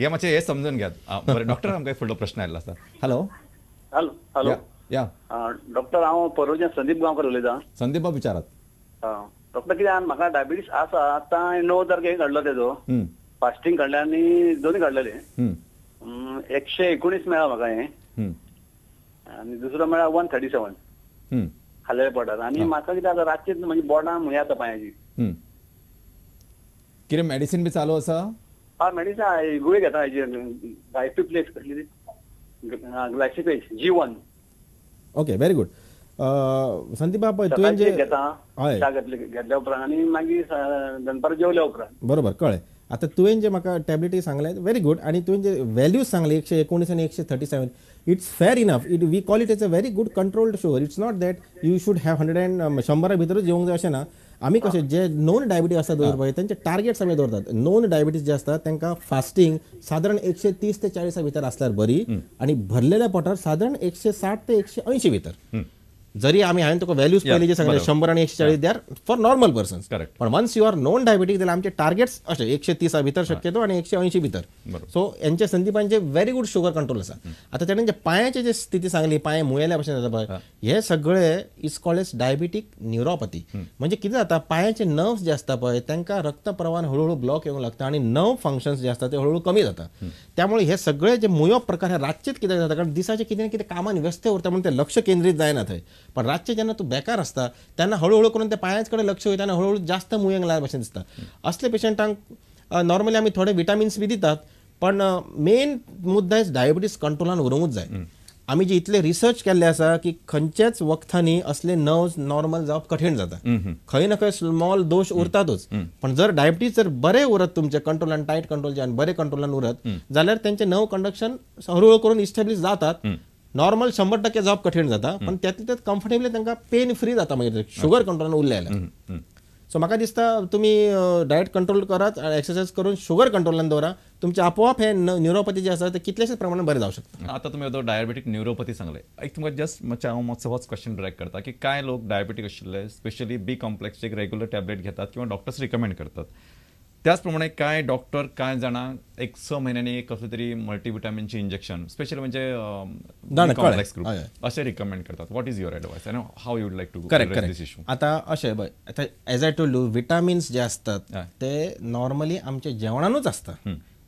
हे मातशें हे समजून घेयात बरें डॉक्टर आमकां एक फुडलो प्रश्न आयिल्लो आसा हॅलो हॅलो हॅलो या डॉक्टर हांव परवच्यान संदीप गांवकर उलयतां संदीप बाब विचारात डॉक्टर कित्याक म्हाका डायबिटीस आसा आतां 9 तारखेक काडलो तेजो फास्टींग काडलें आनी दोनूय काडलेले 119 मेळ्ळा म्हाका हें आनी दुसरो मेळ्ळा 137 खाल्लेले पोटार आनी म्हाका कितें आतां रातचें म्हणजे बोर्डां म्हूण येता पांयाची कितें मेडिसीन बी चालू आसा मेडिसीन गुळे घेता हेजी गायपिप्लेक्स कसली ग्लायसिपेज G1 okay very good Sandeep बाब तुवें जे घेता घेतल्या उपरांत आनी मागीर दनपार जेवल्या उपरांत बरोबर कळ्ळें आतां तुवें जे म्हाका टॅबलेटी सांगले व्हेरी गुड आनी तुवें जे व्हॅल्यूज सांगले 119 आनी 137 it's fair enough it we call it as a very good controlled sugar it's not that you should have 100 भितरूच येवंक जाय अशें ना आमी कशें जे नॉन डायबिटीज आसा दवरपाक तेंचे टार्गेट्स आमी दवरतात नॉन डायबिटीज जे आसता तांकां फास्टींग सादारण 130 ते 40 भितर आसल्यार बरी आनी भरलेल्या पोटार सादारण 160 ते 180 भितर जरी आमी हांवें तुका व्हॅल्यूज पयलीं जे सांगले 100 आनी 140 they are for normal persons पण once you are non diabetic जाल्यार आमचे टार्गेट्स अशे 130 भितर शक्यतो आनी 180 भितर सो हेंचे संदीपांचे व्हेरी गुड शुगर कंट्रोल आसा आतां तेणें जे पांयाची जी स्थिती सांगली पांय मुयेल्या भशेन जाता पळय हे सगळे इज कॉल्ड एज डायबिटीक न्युरोपॅथी म्हणजे कितें जाता पांयाचे नर्व्स जे आसता पळय तांकां रक्त प्रवाहान हळूहळू ब्लॉक येवंक लागता आनी नर्व फंक्शन्स जे आसता ते हळूहळू कमी जाता त्यामुळे हे सगळे जे मुयो प्रकार हे रातचेच कित्याक जाता कारण दिसाचे कितें कितें कामान व्यस्त उरता म्हणून ते लक्ष केंद्रीत जायना थंय पण रातचे जेन्ना तूं बेकार आसता तेन्ना हळूहळू करून त्या पांयाच कडेन लक्ष वयता आनी हळूहळू जास्त मुयेंक लागल्या भशेन दिसता असले पेशंटांक नॉर्मली आमी थोडे विटामिन्स बी दितात पण मेन मुद्दा इज डायबिटीज कंट्रोलान उरूंकूच जाय आमी जे इतले रिसर्च केल्ले आसा की खंयच्याच वखदांनी असले नर्व्स नॉर्मल जावप कठीण जाता खंय ना खंय स्मॉल दोष उरतातूच पण जर डायबिटीज जर बरे उरत तुमचे कंट्रोलान टायट कंट्रोलचे बरे कंट्रोलान उरत जाल्यार तेंचे नर्व कंडक्शन हळूहळू करून इस्टॅब्लिश जातात नॉर्मल 100% जावप कठीण जाता पण त्यातले त्यात कम्फर्टेबली तांकां पेन फ्री जाता मागीर शुगर कंट्रोलान उरलें सो म्हाका दिसता तुमी डायट कंट्रोल करात एक्सरसाइज करून शुगर कंट्रोलान दवरा तुमचे आपोआप हे न्युरोपॅथी जे आसा ते कितलेशेच प्रमाणात बरे जावं शकता आता तुम्ही डायबिटीक न्युरोपॅथी सांगले एक तुमकां जस्ट मातशें हांव मातसो होच क्वेश्चन डायरेक्ट करता की कांय लोक डायबिटीक आशिल्ले स्पेशली बी कॉम्प्लेक्सचे एक रेग्युलर टॅबलेट घेतात किंवा डॉक्टर्स रिकमेंड करतात त्याच प्रमाणे कांय डॉक्टर कांय जाणांक एक 6 म्हयन्यांनी एक कसले तरी मल्टीविटामिनचे इंजेक्शन स्पेशली म्हणजे कॉम्प्लेक्स ग्रुप असे रिकमेंड करतात what is your advice I know how you would like to correct this issue आता अशें पळय आता as I told you vitamins जे असतात ते नॉर्मली आमच्या जेवणानूच असता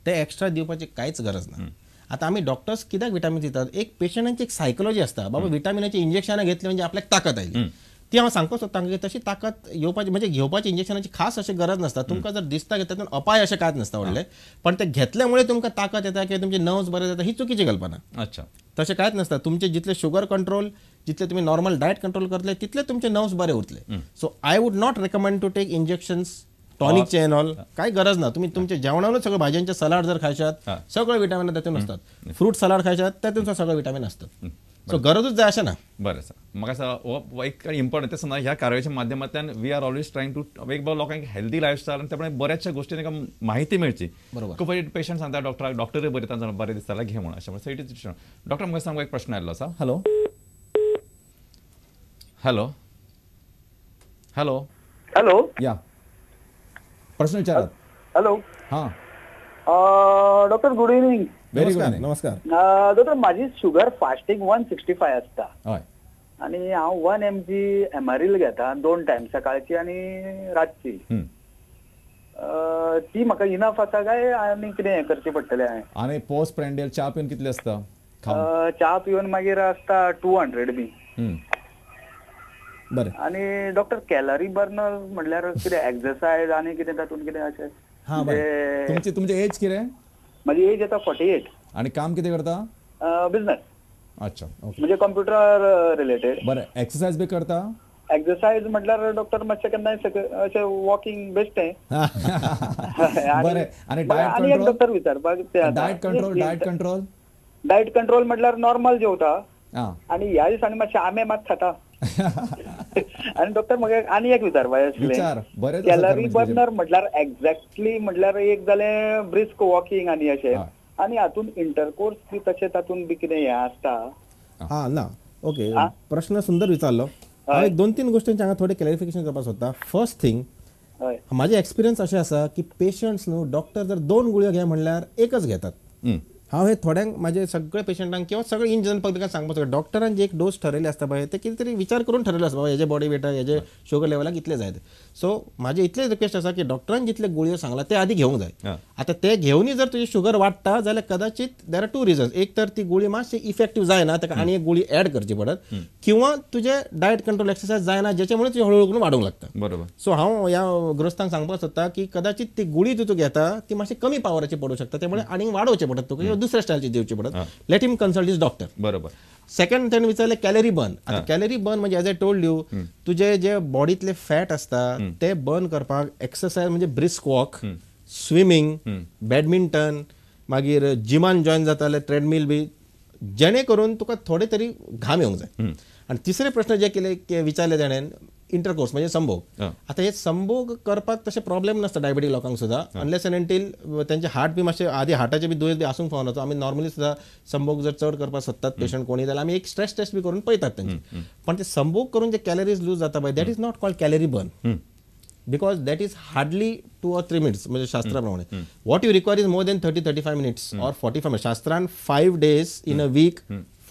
ते एक्स्ट्रा दिवपाची कांयच गरज ना आता आमी डॉक्टर्स कित्याक विटामिन दितात एक पेशंटांची एक सायकोलॉजी असता बाबा विटामिनाची इंजेक्शनां घेतली म्हणजे आपल्याक ताकद आयली ती हांव सांगूंक सोदतां की तशी ताकद येवपाची म्हणजे घेवपाची इंजेक्शनाची खास अशी गरज नसता तुमकां जर दिसता की तातूंत अपाय अशें कांयच नसता व्हडलें पण ते घेतल्यामुळे तुमकां ताकद येता किंवा तुमचे नर्व्स बरे जाता ही चुकीची कल्पना अच्छा तशें कांयच नसता तुमचे जितले शुगर कंट्रोल जितले तुम्ही नॉर्मल डायट कंट्रोल करतले तितले तुमचे नर्व्स बरे उरतले so I would not recommend to take injections टॉनिकचे एन ऑल काय गरज ना तुम्ही तुमच्या जेवणानूच सगळं भाज्यांचे सलाड जर खायच्यात सगळे विटामिन तातूंत असतात फ्रूट सलाड खायच्यात तातूंत सगळे विटामिन असतात सो गरजूच जाय अशें ना बरें सर म्हाका एक इम्पॉर्टंट ते समजा ह्या कार्याच्या माध्यमांतल्यान we are always trying to वेगवेगळ्या लोकांक हेल्दी लायफस्टायल आनी त्यामुळे बऱ्याचशा गोष्टी तांकां माहिती मेळची बरोबर खूब पेशंट सांगता डॉक्टराक डॉक्टरय बरयता बरें दिसता जाल्यार घे म्हणून अशें सो इट इज डॉक्टर म्हाका सांग एक प्रश्न आयिल्लो आसा हॅलो हॅलो हॅलो हॅलो या प्रश्न विचारात हॅलो हां doctor good evening very good नमस्कार डॉक्टर माझी शुगर फास्टिंग 165 असता हय आणि हांव 1 mg एमारिल घेता 2 टायम सकाळची आणि रातची ती म्हाका इनफ आसा काय आनी कितें हें करचें पडटलें आनी पोस्ट प्रेंडियल च्या पिवन कितले आसता च्या पिवन मागीर आसता 200 बी बरें आणि डॉक्टर कॅलरी बर्नर म्हटल्यार कितें एक्सरसाइज आनी कितें तातूंत कितें अशें हां बरें तुमचें एज कितें माझी एज येता 48 आणि काम कितें करता बिझनेस अच्छा म्हणजे कम्प्युटर रिलेटेड बरें एक्सरसाइज बी करता एक्सरसाइज म्हटल्यार डॉक्टर मातशें केन्नाय अशें वॉकिंग बेस्ट बरें आणि आनी एक डॉक्टर विचारपाक डायट कंट्रोल म्हटल्यार नॉर्मल जेवता आणि ह्या दिसांनी मातशें आंबे मात खाता आणि डॉक्टर म्हाका आनी एक विचारपाक आसलें कॅलरी बर्नर म्हटल्यार एक्झॅक्टली म्हटल्यार एक जालें ब्रिस्क वॉकिंग आनी अशें आनी हातूंत इंटरकोर्स बी तशें तातूंत बी कितें हें आसता हां ना ओके प्रश्न सुंदर विचारलो हांव एक 2-3 गोष्टींचे हांगा थोडे क्लॅरिफिकेशन करपाक सोदता फर्स्ट थिंग म्हाजे एक्सपिरियन्स अशें आसा की पेशंट्स न्हू डॉक्टर जर 2 गुळयो घे म्हणल्यार एकच घेतात हांव हे थोड्यांक माझे सगळे पेशंटांक किंवा सगळे इन जनरल पब्लिकांक सांगपाक सोदता डॉक्टरान जे एक डोस ठरयले आसता पळय ते कितें तरी विचार करून ठरयले आसता बाबा हेजे बॉडी वेटाक हेजे शुगर लेवलाक इतले जाय सो म्हाजे इतलेच रिक्वेस्ट आसा की डॉक्टरान जितले गुळयो सांगला ते आधी घेवंक जाय आतां ते घेवनय जर तुजी शुगर वाडटा जाल्यार कदाचित देर आर 2 रिजन्स एक तर ती गुळी मातशी इफेक्टीव जायना ताका आनी एक गुळी ऍड करची पडत किंवा तुजे डायट कंट्रोल एक्सरसाइज जायना ज्याच्यामुळे तुजी हळूहळू करून वाडूंक लागता बरोबर सो हांव ह्या ग्रस्तांक सांगपाक सोदता की कदाचित ती गुळी तूं घेता ती मातशी कमी पावराची पडूं शकता त्यामुळे आनी वाडोवचें पडत तुका किंवा दुसऱ्या स्टायलची दिवची पडत let him consult his doctor बरोबर सेकंड त्यांनी विचारले कॅलरी बर्न आता कॅलरी बर्न म्हणजे एज आय टोल्ड यू तुझे जे बॉडीतले फॅट असता ते बर्न करपाक एक्सरसाइज म्हणजे ब्रिस्क वॉक स्विमींग बॅडमिंटन मागीर जिमान जॉईन जाताले ट्रेडमिल बी जेणे करून तुका थोडे तरी घाम येवंक जाय आणि तिसरे प्रश्न जे केले विचारले ताणें इंटरकोर्स म्हणजे संभोग आता हे संभोग करपाक तसे प्रॉब्लेम नसता डायबिटीक लोकांक सुद्धा अनलेस एंड अंटील त्यांचे हार्ट बी मातशे आधी हार्टाचे बी दुयेंस बी आसूंक फावना आमी नॉर्मली सुद्धा संभोग जर चड करपाक सोदतात पेशंट कोणी जाल्यार आमी एक स्ट्रेस टेस्ट बी करून पळयतात त्यांचे पण ते संभोग करून जे कॅलरीज लूज जाता पळय that is not called calorie burn because that is hardly 2 or 3 minutes म्हणजे शास्त्राप्रमाणे what you require is more than 30-35 minutes or 45 minutes शास्त्रान 5 days in a week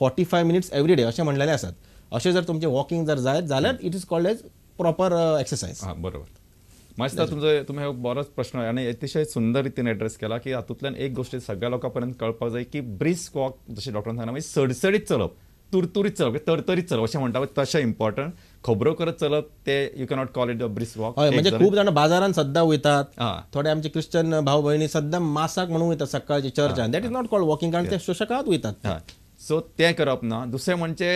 45 minutes every day असे म्हणलेले आसात असे जर तुमचे वॉकिंग जर जायत जाल्यार it is called as proper exercise बरोबर मस्त तुम्ही बरोच प्रश्न आणि अतिशय सुंदर रीतीने ऍड्रेस केला की हातूंतल्यान एक गोष्ट सगळ्या लोकांपर्यंत कळपाक जाय की ब्रिस्क वॉक जसे डॉक्टरान सांगला म्हणजे सडसडीत चलप तुरतुरीत चलप तरतरीत चलप अशें म्हणटा तशें इम्पॉर्टंट खबरो करत चलप ते you cannot call it a brisk walk म्हणजे खूप जाण बाजारात सद्दां वयतात थोडे आमचे क्रिश्चन भाऊ भयणी सद्दां मासाक म्हणून वयतात सकाळची चर्चान that is not called walking कारण ते शोशकात वयतात सो ते करप ना दुसरें म्हणजे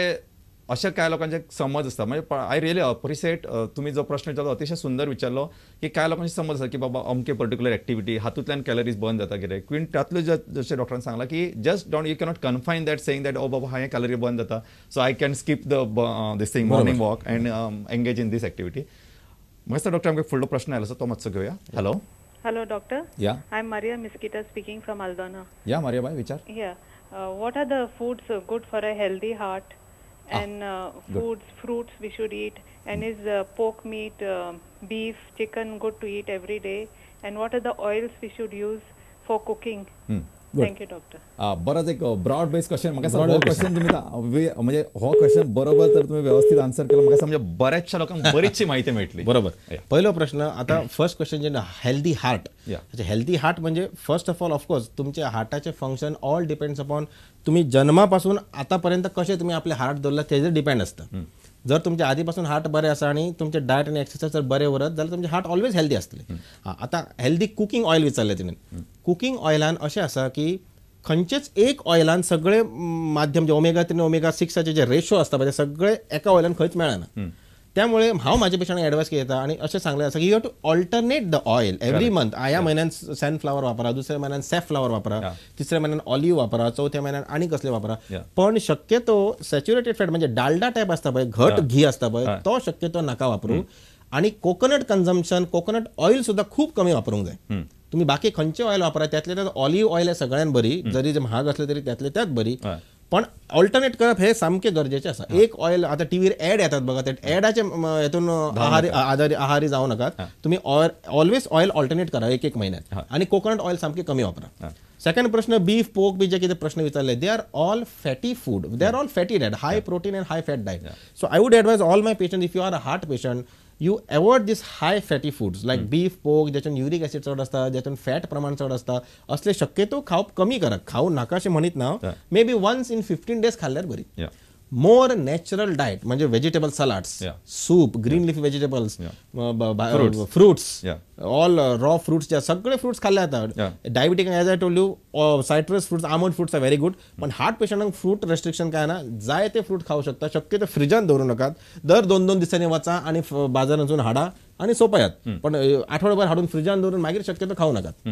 अशा काय लोकांचे समज असता म्हणजे आय रियली अप्रिशिएट तुम्ही जो प्रश्न विचारलो अतिशय सुंदर विचारलो की काय लोकांचे समज आसा की बाबा अमके पर्टिक्युलर ॲक्टिव्हिटी हातूंतल्यान कॅलरीज बर्न जाता कितें क्वीन त्यातलो जशें डॉक्टरान सांगला की just don't you cannot confine that saying that oh बाबा हांवें कॅलरी बर्न जाता so I can skip this thing morning walk and engage in this activity मस्त डॉक्टर आमकां फुडलो प्रश्न आयलो तो मातसो घेवया hello Hello, doctor. Yeah. I'm Maria Miskita speaking from Aldana. या मारिया बाय विचार Yeah. What are the foods good for a healthy heart? And fruits we should eat? And is pork meat, beef, chicken good to eat every day? And what are the oils we should use for cooking? Thank you, doctor. बरोच एक broad based question म्हाका हो question तुम्ही म्हणजे हो question बरोबर तर तुम्ही व्यवस्थित आन्सर केलो म्हाका म्हणजे बऱ्याचशा लोकांक बरीचशी माहिती मेळटली बरोबर पहिलो प्रश्न आता फर्स्ट क्वेश्चन जे हेल्दी हार्ट हेल्दी हार्ट म्हणजे फर्स्ट ऑफ ऑल ऑफकोर्स तुमच्या हार्टाचे फंक्शन ऑल डिपेंड्स अपॉन तुम्ही जन्मापासून आतापर्यंत कसे तुम्ही आपले हार्ट दवरला तेजेर डिपेंड असतं जर तुमचे आधीपासून हार्ट बरे आसा आणि तुमचे डायट आणि एक्सरसाइज जर बरे उरत जाल्यार तुमचे हार्ट ऑलवेज हेल्दी असतले आता हेल्दी कुकिंग ऑयल विचारले तिने कुकिंग ऑयलान अशें आसा की खंयचेच एक ऑयलान सगळे माध्यम जे ओमेगा 3 ओमेगा 6 जे रेशो असता ते सगळे एका ऑयलान खंयच मेळना त्यामुळे हांव माझ्या पेशंटांक एडवायस केता आणि अशें सांगलें आसा की you have to alternate the oil every month ह्या म्हयन्यान सनफ्लावर वापरा दुसऱ्या म्हयन्यान सॅफ्लावर वापरा तिसऱ्या म्हयन्यान ऑलिव्ह वापरा चौथ्या म्हयन्यान आनी कसले वापरा पण शक्यतो सॅच्युरेटेड फॅट म्हणजे डालडा टायप असता पळय घट घी असता पळय तो शक्यतो नाका वापरू आणि कोकोनट कन्झम्पशन कोकोनट ऑयल सुद्धा खूप कमी वापरूंक जाय तुम्ही बाकी खंयचे ऑयल वापरा त्यातले त्यात ऑलिव्ह ऑयल सगळ्यात बरी जरी जे महाग असले तरी त्यातले त्यात बरी पण ऑल्टरनेट करप हे सामके गरजेचे आसा एक ऑयल आता टीव्हीर ऍड येतात बघा त्या ऍडाचे हेतून आहारी जाऊ नकात तुम्ही ऑलवेज ऑयल ऑल्टरनेट करा एक महिन्यात आणि कोकोनट ऑयल सामके कमी वापरा सेकंड प्रश्न बीफ पोर्क बी जे कितें प्रश्न विचारले they are all fatty food they are all fatty diet high protein and high fat diet so I wood advise all my patient if you are a heart patient you avoid this high fatty foods like beef pork ज्याच्यात uric acid चढ असता ज्यातून fat प्रमाण चढ असता असले शक्यतो खावप कमी करा खाऊ नाका अशें म्हणीत ना maybe once in 15 days खाल्ल्यार बरी मोर नॅचरल डायट म्हणजे vegetable salads soup green leafy vegetables fruits all raw fruits जे सगळे फ्रुट्स खाल्ले जाता diabetic as I told you citrus fruits almond fruits are very good पण heart पेशंटांक fruit restriction काय ना जाय ते फ्रूट खाऊ शकता शक्यतो फ्रिजान दवरू नकात दर 2-2 दिसांनी वचा आणि बाजारांतून हाडा आणि सोंपयात पण आठवड्याभर हाडून फ्रिजान दवरून मागीर शक्यतो खाऊ नकात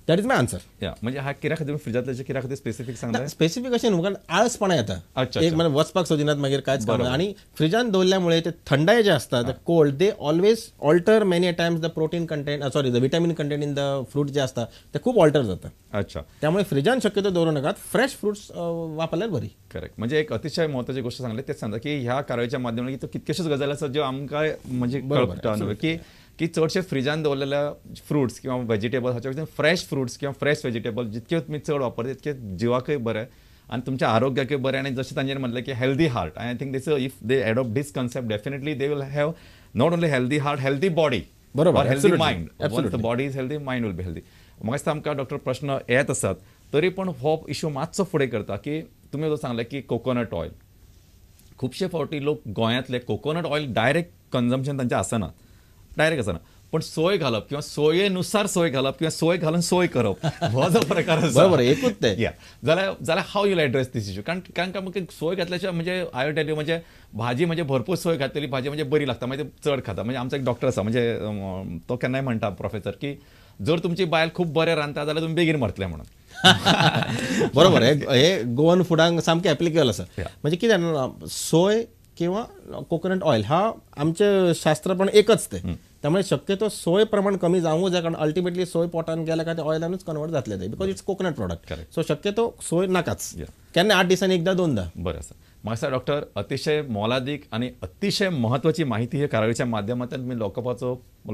दॅट इज माय आन्सर म्हणजे हा कित्याक खातीर फ्रिजांतले कित्याक खातीर स्पेसिफीक सांगता स्पेसिफिक अशें न्हू कारण आळसपणा येता एक म्हणजे वचपाक सोदिनात मागीर कांयच काम आणि फ्रिजान दवरल्यामुळे ते थंडाय जे असता the cold they always alter many times the protein content sorry the vitamin content in the fruit जे असता ते खूप ऑल्टर जाता अच्छा त्यामुळे फ्रिजान शक्यतो दवरू नकात फ्रेश फ्रुट्स वापरल्यार बरी करेक्ट म्हणजे एक अतिशय महत्वाची गोष्ट सांगली तेच सांगता की ह्या कार्याच्या माध्यमातून कितकेशेच गजाली आसात ज्यो आमकां म्हणजे कळटा की की चडशे फ्रिजान दवरलेल्या फ्रुट्स किंवा व्हेजिटेबल्स हाच्या फ्रेश फ्रुट्स किंवा फ्रेश व्हेजिटेबल जितके तुमी चड वापरता तितके जिवाकय बरें आणि तुमच्या आरोग्याकय बरें आणि जशें तांच्यानी म्हटलें की healthy heart I think this if they adopt this concept definitely they will have not only healthy heart healthy body बरोबर, healthy absolutely. Mind once the body is healthy mind will be healthy म्हाका दिसता आमकां doctor प्रश्न येत आसात तरी पण हो इश्यू मातसो फुडें करता की तुमी जो सांगले की कोकोनट ऑयल खुबशे फावटी लोक गोंयांतले कोकोनट ऑयल डायरेक्ट कन्झम्पशन तांचें आसना डायरेक्ट आसना पण सोय घालप किंवा सोयेनुसार सोय घालप किंवा सोय घालून सोय करप हो जो प्रकार आसा बरोबर एकूच ते जाल्यार हाव यूल एड्रेस दिस इश्यू कारण म्हाका सोय घातल्याशिवाय म्हणजे आय टेल यू म्हणजे भाजी म्हणजे भरपूर सोय घातलेली भाजी म्हणजे बरी लागता म्हणजे चड खाता म्हणजे आमचो एक डॉक्टर आसा म्हणजे तो केन्नाय म्हणटा प्रोफेसर की जर तुमची बायल खूब बरें रांदता जाल्यार तुमी बेगीन मरतले म्हणून बरोबर हे गोवन फुडांक सामकें एप्लिकेबल आसा म्हणजे कितें जाणा सोय किंवा कोकोनट ऑयल हा आमचे शास्त्र पण एकच ते त्यामुळे शक्यतो सोय प्रमाण कमी जावंक जाय कारण अल्टिमेटली सोय पोटान गेल्या काय ते ऑयलानूच कन्वर्ट जातले ते because it's coconut product so शक्यतो सोय नाकाच केन्ना 8 दिसांनी एकदा दोनदा बरें आसा म्हाका दिसता डॉक्टर अतिशय मोलादीक आणि अतिशय महत्वाची माहिती हे कार्यावळीच्या माध्यमांतल्यान तुम्ही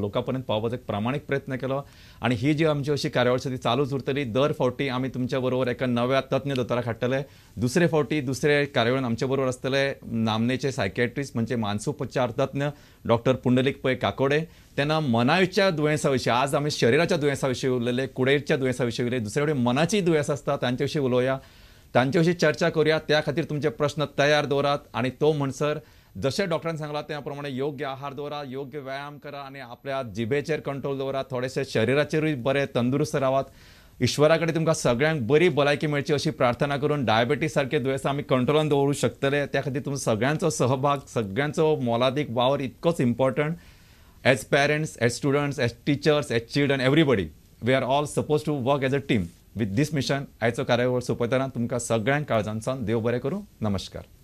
लोकां पर्यंत पावपाचो एक प्रामाणीक प्रयत्न केलो आणि ही जी आमची अशी कार्यावळ ती चालूच उरतली दर फावटी आमी तुमच्या बरोबर एका नव्या तज्ञ दोतोराक हाडटले दुसरे फावटी दुसरे कार्यावळीन आमच्या बरोबर आसतले नामनेचे सायकॅट्रिस्ट म्हणजे मानसोपचार तज्ञ डॉक्टर पुंडलीक पै काकोडे तेन्ना मनाच्या दुयेंसा विशीं आज आमी शरिराच्या दुयेंसा विशीं उलयले कुडीच्या दुयेंसा विशीं उलयले दुसरे कडेन मनाची दुयेंस आसता तांचे विशीं उलोवया तांचे विशीं चर्चा करूया त्या खातीर तुमचे प्रश्न तयार दवरात आणि तो म्हणसर जशें डॉक्टरान सांगला त्या प्रमाणे योग्य आहार दवरा योग्य व्यायाम करा आणि आपल्या जिबेचेर कंट्रोल दवरा थोडेशे शरिराचेरूय बरे तंदुरुस्त रावात ईश्वरा कडेन तुमकां सगळ्यांक बरी भलायकी मेळची अशी प्रार्थना करून डायबिटीज सारखे दुयेंसां आमी कंट्रोलान दवरूंक शकतले त्या खातीर तुमचो सगळ्यांचो सहभाग सगळ्यांचो मोलादीक वावर इतकोच important as parents as students as teachers as children everybody we are all suppose to work as a team with this mission आयचो कार्यावळ सोंपयतना तुमकां सगळ्यांक काळजांसान देव बरें करूं नमस्कार.